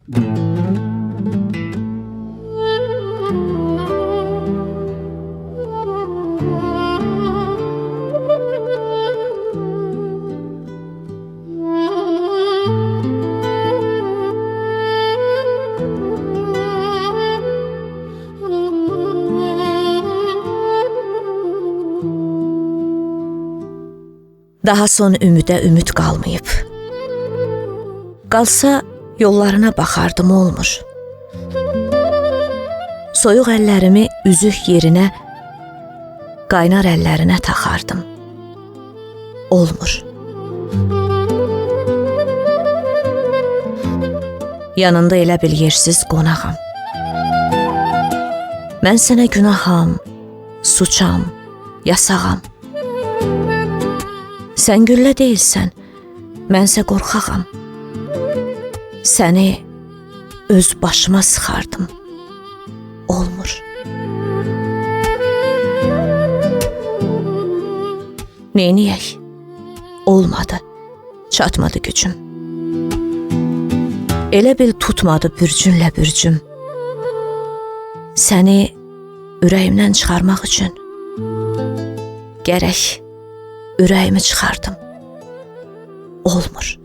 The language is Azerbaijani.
Daha son ümidə ümid qalmayıb. Qalsa yollarına baxardım, olmur. Soyuq əllərimi üzük yerinə, qaynar əllərinə taxardım. Olmur. Yanında elə bil yersiz qonağam. Mən sənə günaham, suçam, yasağam. Sən güllə deyilsən, mənsə qorxağam. Səni öz başıma sıxardım. Olmur. Neyniyək? Olmadı, çatmadı gücüm. Elə bil tutmadı bürcünlə bürcüm. Səni ürəyimdən çıxarmaq üçün gərək ürəyimi çıxardım. Olmur.